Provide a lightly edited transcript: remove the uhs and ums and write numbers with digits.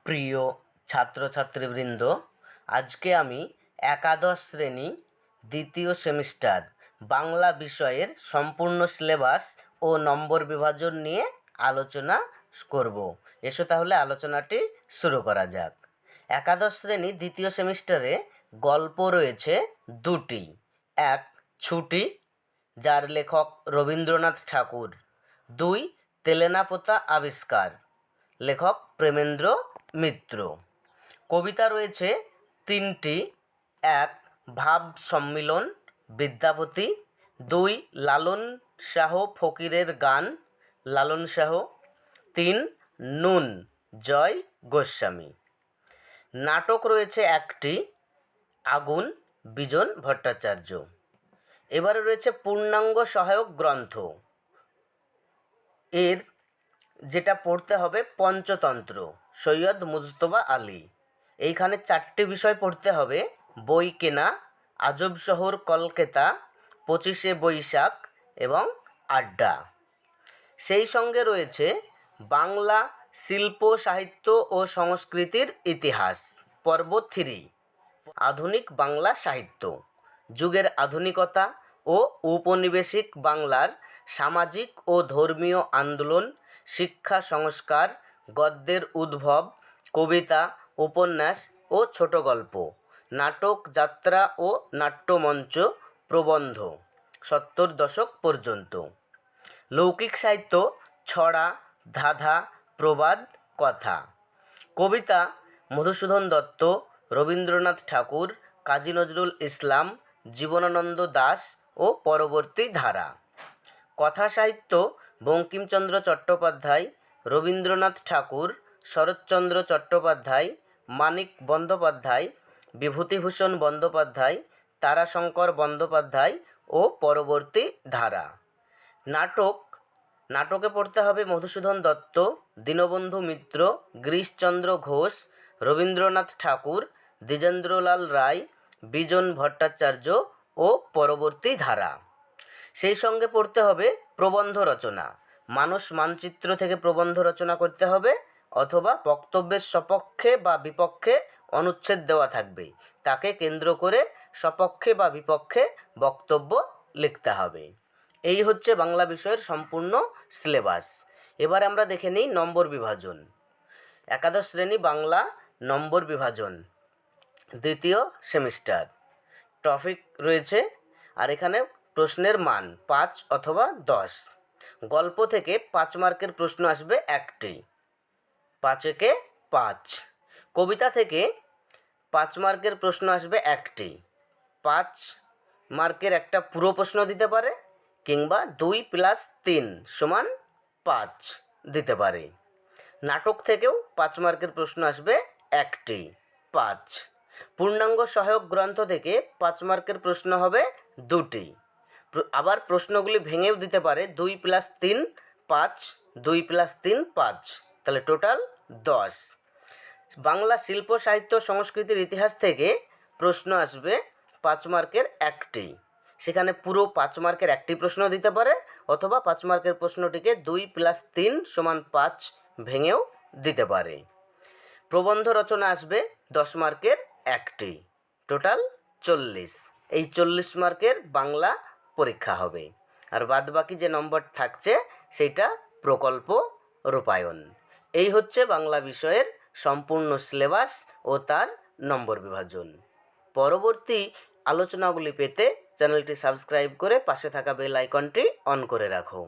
প্রিয় ছাত্রছাত্রীবৃন্দ, আজকে আমি একাদশ শ্রেণী দ্বিতীয় সেমিস্টার বাংলা বিষয়ের সম্পূর্ণ সিলেবাস ও নম্বর বিভাজন নিয়ে আলোচনা করব। এসো তাহলে আলোচনাটি শুরু করা যাক। একাদশ শ্রেণী দ্বিতীয় সেমিস্টারে গল্প রয়েছে দুটি। এক, ছুটি, যার লেখক রবীন্দ্রনাথ ঠাকুর। দুই, তেলেনাপোতা আবিষ্কার, লেখক প্রেমেন্দ্র মিত্র। কবিতা রয়েছে তিনটি। এক, ভাব সম্মিলন, বিদ্যাপতি। দুই, লালন শাহ ফকিরের গান, লালন শাহ। তিন, নুন, জয় গোস্বামী। নাটক রয়েছে একটি, আগুন, বিজন ভট্টাচার্য। এবারে রয়েছে পূর্ণাঙ্গ সহায়ক গ্রন্থ। এর যেটা পড়তে হবে পঞ্চতন্ত্র, সৈয়দ মুজতবা আলী। এইখানে চারটি বিষয় পড়তে হবে: বই কেনা, আজব শহর কলকাতা, 25শে বৈশাখ এবং আড্ডা। সেই সঙ্গে রয়েছে বাংলা শিল্প সাহিত্য ও সংস্কৃতির ইতিহাস, পর্ব 3, আধুনিক বাংলা সাহিত্য, যুগের আধুনিকতা ও ঔপনিবেশিক বাংলার সামাজিক ও ধর্মীয় আন্দোলন, শিক্ষা সংস্কার, গদ্যের উদ্ভব, কবিতা, উপন্যাস ও ছোট গল্প, নাটক, যাত্রা ও নাট্যমঞ্চ, প্রবন্ধ 70 দশক পর্যন্ত। লৌকিক সাহিত্য, ছড়া, ধাঁধা, প্রবাদ, কথা। কবিতা, মধুসূদন দত্ত, রবীন্দ্রনাথ ঠাকুর, কাজী নজরুল ইসলাম, জীবনানন্দ দাশ ও পরবর্তী ধারা। কথা সাহিত্য, বঙ্কিমচন্দ্র চট্টোপাধ্যায়, রবীন্দ্রনাথ ঠাকুর, শরৎচন্দ্র চট্টোপাধ্যায়, মানিক বন্দ্যোপাধ্যায়, বিভূতিভূষণ বন্দ্যোপাধ্যায়, তারাশঙ্কর বন্দ্যোপাধ্যায় ও পরবর্তী ধারা। নাটক, নাটকে পড়তে হবে মধুসূদন দত্ত, দীনবন্ধু মিত্র, গিরিশচন্দ্র ঘোষ, রবীন্দ্রনাথ ঠাকুর, দ্বিজেন্দ্রলাল রায়, বিজন ভট্টাচার্য ও পরবর্তী ধারা। সেই সঙ্গে পড়তে হবে প্রবন্ধ রচনা। মানস মানচিত্র থেকে প্রবন্ধ রচনা করতে হবে, অথবা বক্তব্যের সপক্ষে বা বিপক্ষে অনুচ্ছেদ দেওয়া থাকবে, তাকে কেন্দ্র করে সপক্ষে বা বিপক্ষে বক্তব্য লিখতে হবে। এই হচ্ছে বাংলা বিষয়ের সম্পূর্ণ সিলেবাস। এবার আমরা দেখে নিই নম্বর বিভাজন। একাদশ শ্রেণী বাংলা নম্বর বিভাজন দ্বিতীয় সেমিস্টার। টপিক রয়েছে, আর এখানে প্রশ্নের মান 5 অথবা 10। গল্প থেকে 5 মার্কের প্রশ্ন আসবে একটি, 5 একে 5। কবিতা থেকে 5 মার্কের প্রশ্ন আসবে একটি, 5 মার্কের একটা পুরো প্রশ্ন দিতে পারে, কিংবা 2 + 3 = 5 দিতে পারে। নাটক থেকেও 5 মার্কের প্রশ্ন আসবে একটি, 5। পূর্ণাঙ্গ সহায়ক গ্রন্থ থেকে 5 মার্কের প্রশ্ন হবে 2টি। আবার প্রশ্নগুলি ভেঙেও দিতে পারে, 2 + 3 5, 2 + 3 5, তাহলে টোটাল 10। বাংলা শিল্প সাহিত্য সংস্কৃতির ইতিহাস থেকে প্রশ্ন আসবে 5 মার্কের একটি। সেখানে পুরো 5 মার্কের একটি প্রশ্ন দিতে পারে, অথবা 5 মার্কের প্রশ্নটিকে 2 + 3 = 5 ভেঙেও দিতে পারে। প্রবন্ধ রচনা আসবে 10 মার্কের একটি, টোটাল 40। এই 40 মার্কের বাংলা পরীক্ষা হবে, আর বাদবাকি যে নম্বর থাকছে সেইটা প্রকল্প রূপায়ণ। এই হচ্ছে বাংলা বিষয়ের সম্পূর্ণ সিলেবাস ও তার নম্বর বিভাজন। পরবর্তী আলোচনাগুলি পেতে চ্যানেলটি সাবস্ক্রাইব করে পাশে থাকা বেল আইকনটি অন করে রাখো।